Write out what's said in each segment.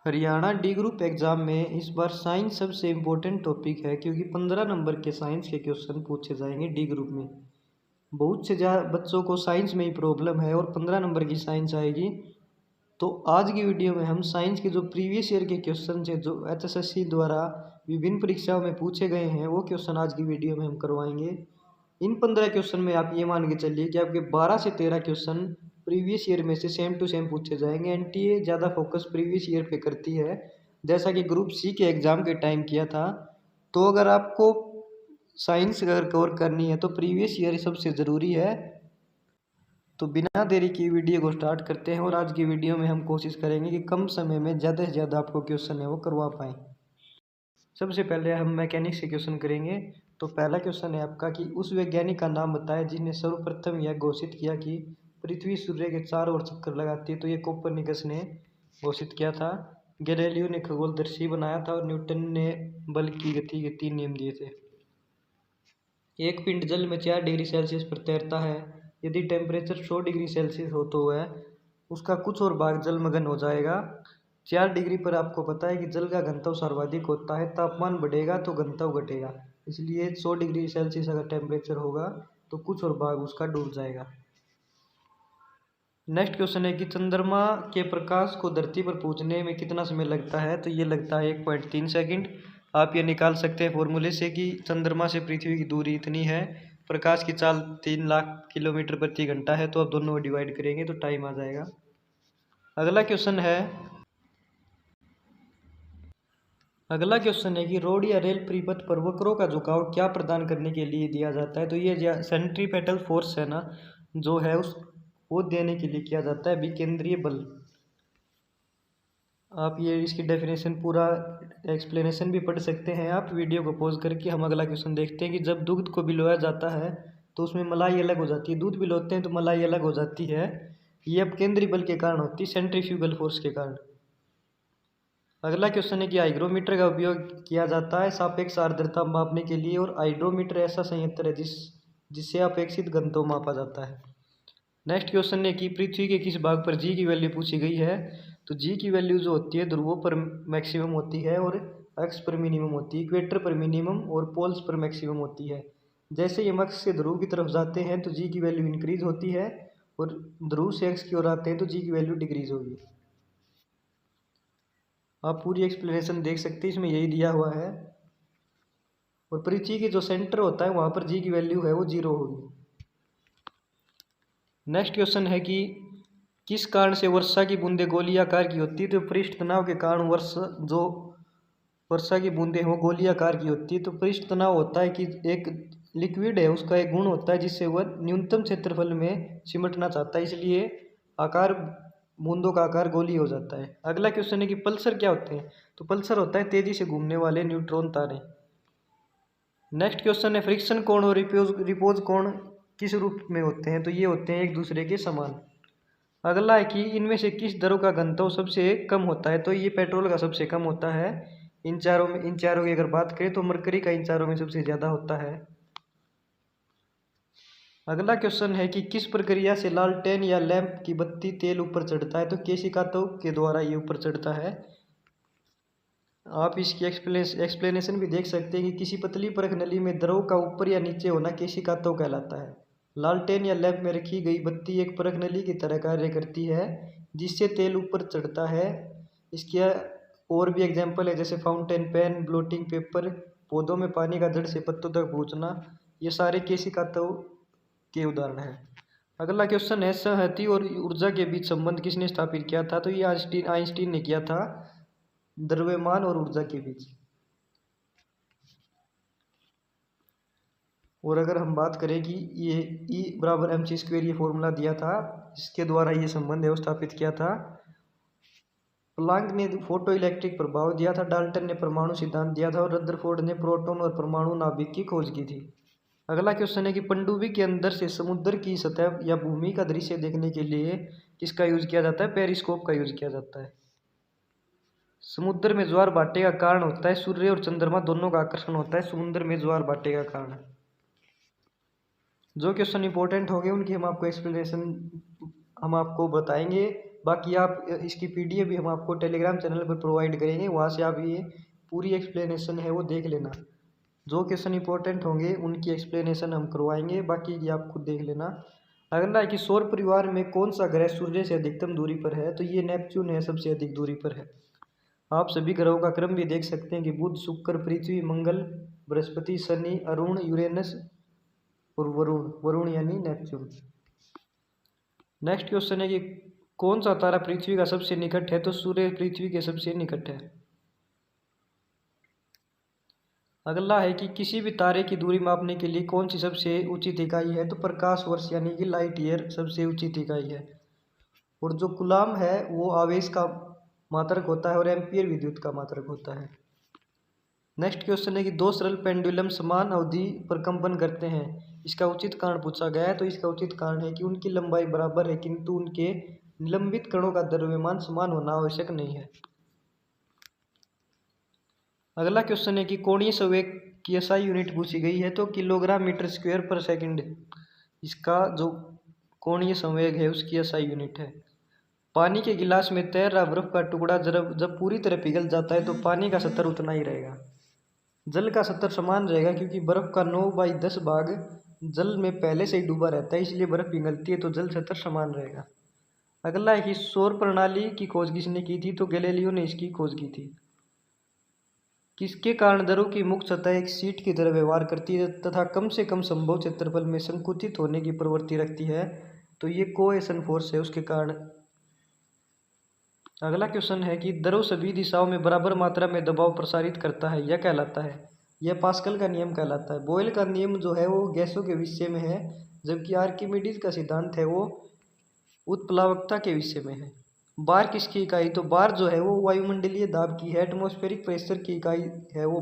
Haryana D group exam में इस बार science सबसे इम्पोर्टेंट टॉपिक है, क्योंकि 15 नंबर के साइंस के क्वेश्चन पूछे जाएंगे डी ग्रुप में। बहुत से बच्चों को साइंस में ही प्रॉब्लम है और 15 नंबर की साइंस आएगी। तो आज की वीडियो में हम साइंस के जो प्रीवियस ईयर के क्वेश्चन है, जो HSSC द्वारा विभिन्न परीक्षाओं में पूछे गए हैं, वो क्वेश्चन आज की वीडियो में हम करवाएंगे। इन 15 क्वेश्चन में आप ये मान के चलिए कि आपके 12 से 13 क्वेश्चन प्रीवियस ईयर में से सेम टू सेम पूछे जाएंगे। एनटीए ज़्यादा फोकस प्रीवियस ईयर पे करती है, जैसा कि ग्रुप सी के एग्ज़ाम के टाइम किया था। तो अगर आपको साइंस अगर कवर करनी है तो प्रीवियस ईयर सबसे ज़रूरी है। तो बिना देरी की वीडियो को स्टार्ट करते हैं और आज की वीडियो में हम कोशिश करेंगे कि कम समय में ज़्यादा से ज़्यादा आपको क्वेश्चन है वो करवा पाएँ। सबसे पहले हम मैकेनिक्स के क्वेश्चन करेंगे। तो पहला क्वेश्चन है आपका कि उस वैज्ञानिक का नाम बताएं जिसने सर्वप्रथम यह घोषित किया कि पृथ्वी सूर्य के चारों ओर चक्कर लगाती है। तो ये कोपरनिकस ने घोषित किया था। गैलीलियो ने खगोलदर्शी बनाया था और न्यूटन ने बल की गति के 3 नियम दिए थे। एक पिंड जल में 4 डिग्री सेल्सियस पर तैरता है। यदि टेम्परेचर 100 डिग्री सेल्सियस हो तो वह उसका कुछ और भाग जलमग्न हो जाएगा। 4 डिग्री पर आपको पता है कि जल का घनत्व सर्वाधिक होता है। तापमान बढ़ेगा तो घनत्व घटेगा, इसलिए 100 डिग्री सेल्सियस अगर टेम्परेचर होगा तो कुछ और भाग उसका डूब जाएगा। नेक्स्ट क्वेश्चन है कि चंद्रमा के प्रकाश को धरती पर पहुंचने में कितना समय लगता है। तो ये लगता है 1.3 सेकंड। आप ये निकाल सकते हैं फॉर्मूले से कि चंद्रमा से पृथ्वी की दूरी इतनी है, प्रकाश की चाल 3 लाख किलोमीटर प्रति घंटा है। तो आप दोनों को डिवाइड करेंगे तो टाइम आ जाएगा। अगला क्वेश्चन है कि रोड या रेल परिपथ पर वक्रों का झुकाव क्या प्रदान करने के लिए दिया जाता है। तो ये सेंट्रीपेटल फोर्स है ना, जो है उस वो देने के लिए किया जाता है विकेंद्रीय बल। आप ये इसकी डेफिनेशन पूरा एक्सप्लेनेशन भी पढ़ सकते हैं आप वीडियो को पॉज करके। हम अगला क्वेश्चन देखते हैं कि जब दूध को भिगोया जाता है तो उसमें मलाई अलग हो जाती है। दूध भिगोते हैं तो मलाई अलग हो जाती है। ये अब केंद्रीय बल के कारण होती है, सेंट्रीफ्यूगल फोर्स के कारण। अगला क्वेश्चन है कि हाइग्रोमीटर का उपयोग किया जाता है सापेक्ष आर्द्रता मापने के लिए, और हाइड्रोमीटर ऐसा संयंत्र है जिससे अपेक्षित घनत्व मापा जाता है। नेक्स्ट क्वेश्चन है कि पृथ्वी के किस भाग पर जी की वैल्यू पूछी गई है। तो जी की वैल्यू जो होती है ध्रुवों पर मैक्सिमम होती है और अक्ष पर मिनिमम होती है। इक्वेटर पर मिनिमम और पोल्स पर मैक्सिमम होती है। जैसे ही हम अक्ष से ध्रुव की तरफ जाते हैं तो जी की वैल्यू इंक्रीज होती है, और ध्रुव से अक्ष की ओर आते हैं तो जी की वैल्यू डिक्रीज होगी। आप पूरी एक्सप्लेनेशन देख सकते हैं, इसमें यही दिया हुआ है। और पृथ्वी के जो सेंटर होता है वहाँ पर जी की वैल्यू है वो 0 होगी। नेक्स्ट क्वेश्चन है कि किस कारण से वर्षा की बूंदें गोली आकार की होती है। तो पृष्ठ तनाव के कारण वर्षा की बूंदें वो गोली आकार की होती है। तो पृष्ठ तनाव होता है कि एक लिक्विड है, उसका एक गुण होता है जिससे वह न्यूनतम क्षेत्रफल में सिमटना चाहता है, इसलिए आकार बूंदों का आकार गोली हो जाता है। अगला क्वेश्चन है कि पल्सर क्या होते हैं। तो पल्सर होता है तेजी से घूमने वाले न्यूट्रॉन तारे। नेक्स्ट क्वेश्चन है फ्रिक्शन कोण और रिपोज कोण किस रूप में होते हैं। तो ये होते हैं एक दूसरे के समान। अगला है कि इनमें से किस द्रव का घनत्व सबसे कम होता है। तो ये पेट्रोल का सबसे कम होता है। इन चारों की अगर बात करें तो मरकरी का इन चारों में सबसे ज़्यादा होता है। अगला क्वेश्चन है कि किस प्रक्रिया से लालटेन या लैंप की बत्ती तेल ऊपर चढ़ता है। तो केशिकातों के द्वारा ये ऊपर चढ़ता है। आप इसकी एक्सप्लेनेशन भी देख सकते हैं कि किसी पतली परख नली में द्रव का ऊपर या नीचे होना केशिकातों कहलाता है। लालटेन या लैंप में रखी गई बत्ती एक परख नली की तरह कार्य करती है जिससे तेल ऊपर चढ़ता है। इसके और भी एग्जाम्पल है, जैसे फाउंटेन पेन, ब्लोटिंग पेपर, पौधों में पानी का जड़ से पत्तों तक पहुँचना, ये सारे केशिकातों के उदाहरण हैं। अगला क्वेश्चन है संहति और ऊर्जा के बीच संबंध किसने स्थापित किया था। तो ये आइंस्टीन ने किया था, द्रव्यमान और ऊर्जा के बीच। और अगर हम बात करें कि ये E = mc² ये फॉर्मूला दिया था, इसके द्वारा ये संबंध है वो स्थापित किया था। प्लांक ने फोटो इलेक्ट्रिक प्रभाव दिया था, डाल्टन ने परमाणु सिद्धांत दिया था, और रदरफोर्ड ने प्रोटॉन और परमाणु नाभिक की खोज की थी। अगला क्वेश्चन है कि पनडुब्बी के अंदर से समुद्र की सतह या भूमि का दृश्य देखने के लिए किसका यूज किया जाता है। पेरिस्कोप का यूज किया जाता है। समुद्र में ज्वार भाटे का कारण होता है सूर्य और चंद्रमा दोनों का आकर्षण होता है समुद्र में ज्वार भाटे का कारण। जो क्वेश्चन इंपॉर्टेंट होंगे उनकी हम आपको एक्सप्लेनेशन हम आपको बताएंगे बाकी आप इसकी PDF भी हम आपको टेलीग्राम चैनल पर प्रोवाइड करेंगे, वहाँ से आप ये पूरी एक्सप्लेनेशन है वो देख लेना। जो क्वेश्चन इंपॉर्टेंट होंगे उनकी एक्सप्लेनेशन हम करवाएंगे, बाकी की आप खुद देख लेना। अगला है कि सौर परिवार में कौन सा ग्रह सूर्य से अधिकतम दूरी पर है, तो ये नेपच्यून है, सबसे अधिक दूरी पर है। आप सभी ग्रहों का क्रम भी देख सकते हैं कि बुध, शुक्र, पृथ्वी, मंगल, बृहस्पति, शनि, अरुण, यूरेनस और वरुण। वरुण यानी नेपच्यून। नेक्स्ट क्वेश्चन है कि कौन सा तारा पृथ्वी का सबसे निकट है, तो सूर्य पृथ्वी के सबसे निकट है। अगला है कि किसी भी तारे की दूरी मापने के लिए कौन सी सबसे उचित इकाई है, तो प्रकाश वर्ष यानी कि लाइट ईयर सबसे उचित इकाई है। और जो कूलाम है वो आवेश का मात्रक होता है और एम्पियर विद्युत का मात्रक होता है। नेक्स्ट क्वेश्चन है कि दो सरल पेंडुलम समान अवधि पर कंपन करते हैं, इसका उचित कारण पूछा गया है। तो इसका उचित कारण है कि उनकी लंबाई बराबर है, किंतु उनके निलंबित कणों का द्रव्यमान समान होना आवश्यक नहीं है। अगला क्वेश्चन है कि कोणीय संवेग की SI यूनिट पूछी गई है, तो किलोग्राम मीटर स्क्वायर पर सेकंड इसका जो कोणीय संवेग है उसकी SI यूनिट है। पानी के गिलास में तैर रहा बर्फ का टुकड़ा जब पूरी तरह पिघल जाता है तो पानी का स्तर उतना ही रहेगा। जल का स्तर समान रहेगा क्योंकि बर्फ का 9/10 भाग जल में पहले से ही डूबा रहता है, इसलिए बर्फ पिघलती है तो जल स्तर समान रहेगा। अगला है कि सौर प्रणाली की खोज किसने की थी, तो गैलीलियो ने इसकी खोज की थी। किसके कारण द्रव की मुक्त सतह एक शीट की तरह व्यवहार करती है तथा कम से कम संभव क्षेत्रफल में संकुचित होने की प्रवृत्ति रखती है, तो ये कोएशन फोर्स है उसके कारण। अगला क्वेश्चन है कि द्रव सभी दिशाओं में बराबर मात्रा में दबाव प्रसारित करता है, यह कहलाता है, यह पास्कल का नियम कहलाता है। बॉयल का नियम जो है वो गैसों के विषय में है, जबकि आर्किमिडीज का सिद्धांत है वो उत्प्लावकता के विषय में है। बार किसकी इकाई, तो बार जो है वो वायुमंडलीय दाब की है। एटमॉस्फेरिक प्रेशर की इकाई है वो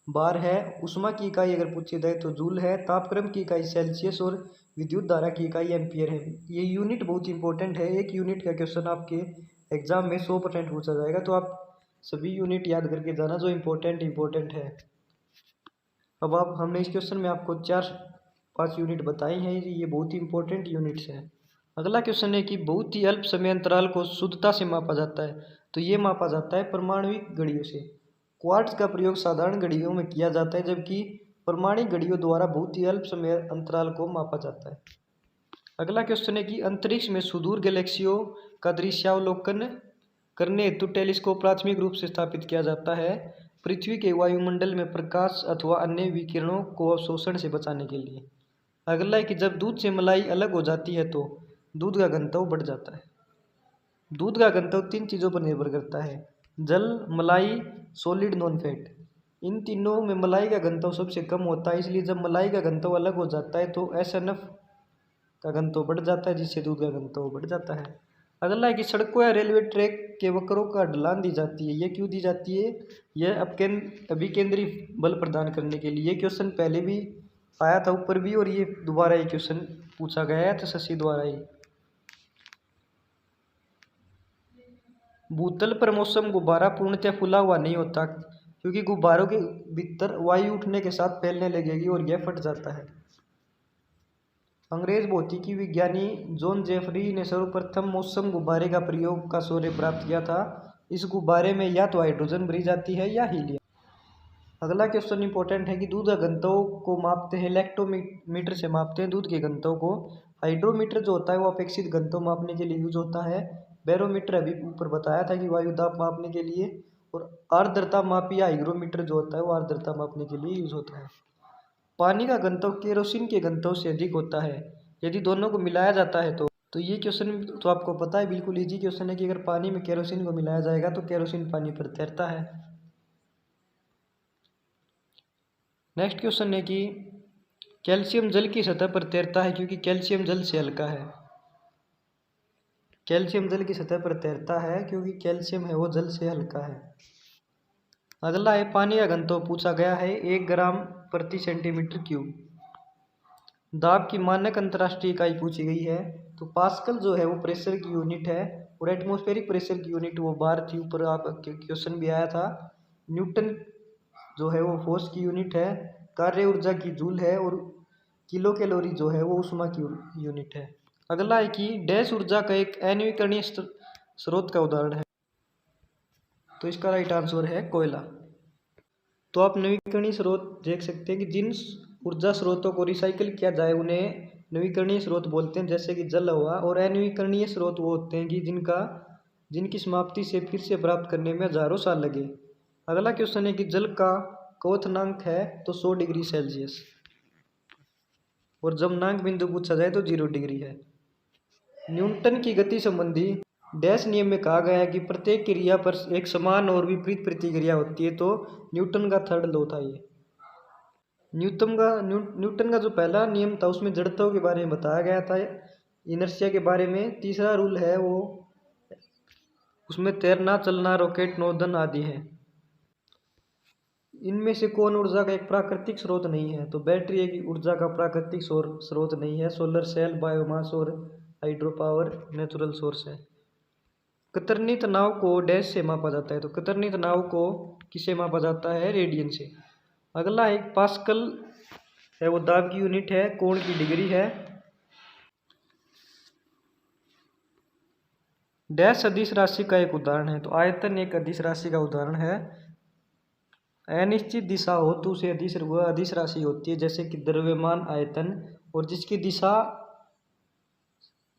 बार है। ऊष्मा की इकाई अगर पूछी जाए तो जूल है। तापक्रम की इकाई सेल्सियस और विद्युत धारा की इकाई एम्पियर है। ये यूनिट बहुत इंपॉर्टेंट है, एक यूनिट का क्वेश्चन आपके एग्जाम में 100% पूछा जाएगा, तो आप सभी यूनिट याद करके जाना जो इम्पोर्टेंट है। अब आप हमने इस क्वेश्चन में आपको 4-5 यूनिट बताई हैं, ये बहुत ही इंपॉर्टेंट यूनिट्स हैं। अगला क्वेश्चन है कि बहुत ही अल्प समय अंतराल को शुद्धता से मापा जाता है, तो ये मापा जाता है परमाणुविक घड़ियों से। क्वार्ट्ज का प्रयोग साधारण घड़ियों में किया जाता है, जबकि परमाणु घड़ियों द्वारा बहुत ही अल्प समय अंतराल को मापा जाता है। अगला क्वेश्चन है कि अंतरिक्ष में सुदूर गैलेक्सियों का दृश्यावलोकन करने हेतु टेलीस्कोप प्राथमिक रूप से स्थापित किया जाता है पृथ्वी के वायुमंडल में प्रकाश अथवा अन्य विकिरणों को अवशोषण से बचाने के लिए। अगला है कि जब दूध से मलाई अलग हो जाती है तो दूध का घनत्व बढ़ जाता है। दूध का घनत्व 3 चीज़ों पर निर्भर करता है, जल, मलाई, सॉलिड, नॉन फैट। इन तीनों में मलाई का घनत्व सबसे कम होता है, इसलिए जब मलाई का घनत्व अलग हो जाता है तो SNF का घनत्व बढ़ जाता है, जिससे दूध का घनत्व बढ़ जाता है। अगला है कि सड़कों या रेलवे ट्रैक के वक्रों का ढलान दी जाती है, ये क्यों दी जाती है, यह अभिकेंद्री बल प्रदान करने के लिए। ये क्वेश्चन पहले भी आया था ऊपर भी, और ये दोबारा ये क्वेश्चन पूछा गया है SSC द्वारा ही। भूतल पर मौसम गुब्बारा पूर्णतः फूला हुआ नहीं होता, क्योंकि गुब्बारों के भीतर वायु उठने के साथ फैलने लगेगी और यह फट जाता है। अंग्रेज भौतिकी विज्ञानी जॉन जेफरी ने सर्वप्रथम मौसम गुब्बारे का प्रयोग का श्रेय प्राप्त किया था। इस गुब्बारे में या तो हाइड्रोजन भरी जाती है या हीलियम। अगला क्वेश्चन इंपॉर्टेंट है कि दूध का घनत्व को मापते हैं, लैक्टोमीटर से मापते हैं दूध के घनत्व को। हाइड्रोमीटर जो होता है वो अपेक्षित घनत्व मापने के लिए यूज होता है। बैरोमीटर अभी ऊपर बताया था कि वायु दाब मापने के लिए। और आर्द्रता मापी या हाइग्रोमीटर जो होता है वो आर्द्रता मापने के लिए यूज होता है। पानी का घनत्व केरोसिन के घनत्व से अधिक होता है, यदि दोनों को मिलाया जाता है तो ये क्वेश्चन तो आपको पता है, बिल्कुल इजी क्वेश्चन है कि अगर पानी में केरोसिन को मिलाया जाएगा तो केरोसिन पानी पर तैरता है। नेक्स्ट क्वेश्चन है कि कैल्शियम जल की सतह पर तैरता है क्योंकि कैल्शियम जल से हल्का है। कैल्शियम जल की सतह पर तैरता है क्योंकि कैल्शियम है वो जल से हल्का है। अगला है पानी का घनत्व पूछा गया है, 1 ग्राम प्रति सेंटीमीटर क्यूब। दाब की मानक अंतर्राष्ट्रीय इकाई पूछी गई है, तो पास्कल जो है वो प्रेशर की यूनिट है, और एटमॉस्फेरिक प्रेशर की यूनिट वो बार थी, ऊपर आप क्वेश्चन भी आया था। न्यूटन जो है वो फोर्स की यूनिट है। कार्य ऊर्जा की जूल है, और किलो कैलोरी जो है वो ऊष्मा की यूनिट है। अगला है कि डैश ऊर्जा का एक अनवीकरणीय स्रोत का उदाहरण है। तो इसका राइट आंसर है कोयला। तो आप नवीकरणीय स्रोत देख सकते हैं कि जिन ऊर्जा स्रोतों को रिसाइकिल किया जाए उन्हें नवीकरणीय स्रोत बोलते हैं, जैसे कि जल, हवा। और अनवीकरणीय स्रोत वो होते हैं कि जिनकी समाप्ति से फिर से प्राप्त करने में हजारों साल लगे। अगला क्वेश्चन है कि जल का क्वथनांक है तो 100 डिग्री सेल्सियस, और जमनांक बिंदु पूछा जाए तो 0 डिग्री है। न्यूटन की गति संबंधी डैश नियम में कहा गया है कि प्रत्येक क्रिया पर एक समान और विपरीत प्रतिक्रिया होती है। तो न्यूटन का थर्ड लॉ था ये। न्यूटन का जो पहला नियम था उसमें जड़त्व के बारे में बताया गया था, इनर्शिया के बारे में। तीसरा रूल है वो उसमें तैरना, चलना, रॉकेट, नौदन आदि है। इनमें से कौन ऊर्जा का एक प्राकृतिक स्रोत नहीं है? तो बैटरी एक ऊर्जा का प्राकृतिक स्रोत नहीं है। सोलर सेल, बायोमास और हाइड्रो पावर नेचुरल सोर्स है। कतरनी तनाव को डैश से मापा जाता है। तो कतरनी तनाव को किससे मापा जाता है? रेडियन से। अगला एक पास्कल है वो दाब की यूनिट है, कोण की डिग्री है। डैश अदिश राशि का एक उदाहरण है। तो आयतन एक अदिश राशि का उदाहरण है। अनिश्चित दिशा हो तो उसे अदिश राशि होती है, जैसे कि द्रव्यमान, आयतन। और जिसकी दिशा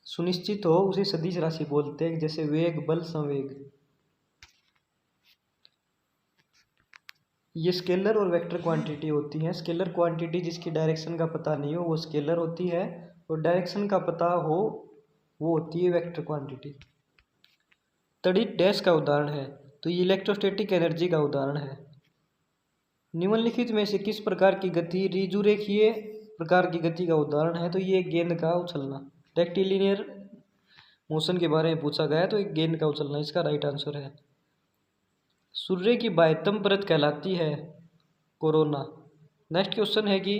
सुनिश्चित हो उसे सदिश राशि बोलते हैं, जैसे वेग, बल, संवेग। ये स्केलर और वेक्टर क्वांटिटी होती हैं। स्केलर क्वांटिटी जिसकी डायरेक्शन का पता नहीं हो वो स्केलर होती है, और डायरेक्शन का पता हो वो होती है वेक्टर क्वांटिटी। तड़ित डैश का उदाहरण है। तो ये इलेक्ट्रोस्टैटिक एनर्जी का उदाहरण है। निम्नलिखित में से किस प्रकार की गति रिजुरेखीय प्रकार की गति का उदाहरण है? तो ये गेंद का उछलना। रेक्टिलिनियर मोशन के बारे में पूछा गया है, तो एक गेंद का उछलना इसका राइट आंसर है। सूर्य की बाह्यतम परत कहलाती है कोरोना। नेक्स्ट क्वेश्चन है कि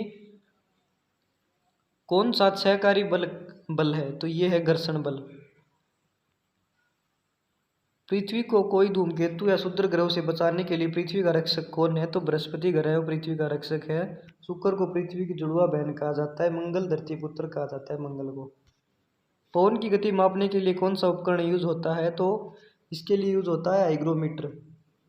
कौन सा क्षयकारी बल है? तो ये है घर्षण बल। पृथ्वी को कोई धूमकेतु या क्षुद्र ग्रह से बचाने के लिए पृथ्वी का रक्षक कौन है? तो बृहस्पति ग्रह पृथ्वी का रक्षक है। शुक्र को पृथ्वी की जुड़वा बहन कहा जाता है। मंगल धरती पुत्र कहा जाता है मंगल को। पवन की गति मापने के लिए कौन सा उपकरण यूज होता है? तो इसके लिए यूज होता है हाइग्रोमीटर,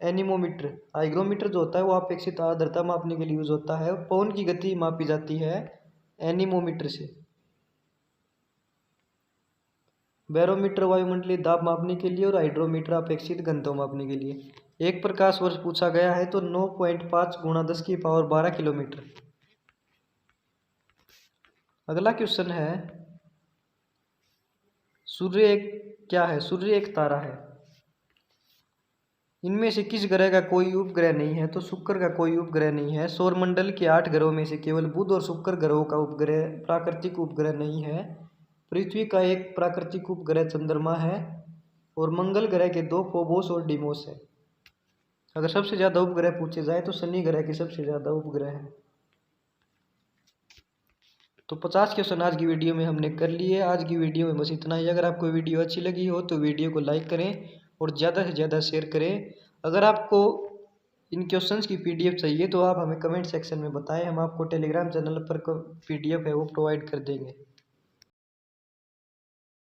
एनीमोमीटर। हाइग्रोमीटर जो होता है वो अपेक्षित आर्द्रता मापने के लिए यूज होता है। पवन की गति मापी जाती है एनीमोमीटर से। बैरोमीटर वायुमंडलीय दाब मापने के लिए, और हाइड्रोमीटर अपेक्षित घनत्व मापने के लिए। एक प्रकाश वर्ष पूछा गया है तो 9.5 गुणा 10⁻12 किलोमीटर। अगला क्वेश्चन है सूर्य एक क्या है? सूर्य एक तारा है। इनमें से किस ग्रह का कोई उपग्रह नहीं है? तो शुक्र का कोई उपग्रह नहीं है। सौरमंडल के 8 ग्रहों में से केवल बुध और शुक्र ग्रहों का उपग्रह प्राकृतिक उपग्रह नहीं है। पृथ्वी का एक प्राकृतिक उपग्रह चंद्रमा है, और मंगल ग्रह के 2 फोबोस और डिमोस है। अगर सबसे ज़्यादा उपग्रह पूछे जाए तो शनि ग्रह के सबसे ज़्यादा उपग्रह हैं। तो 50 क्वेश्चन आज की वीडियो में हमने कर लिए। आज की वीडियो में बस इतना ही। अगर आपको वीडियो अच्छी लगी हो तो वीडियो को लाइक करें और ज़्यादा से ज़्यादा शेयर करें। अगर आपको इन क्वेश्चंस की पीडीएफ चाहिए तो आप हमें कमेंट सेक्शन में बताएं, हम आपको टेलीग्राम चैनल पर पीडीएफ है वो प्रोवाइड कर देंगे।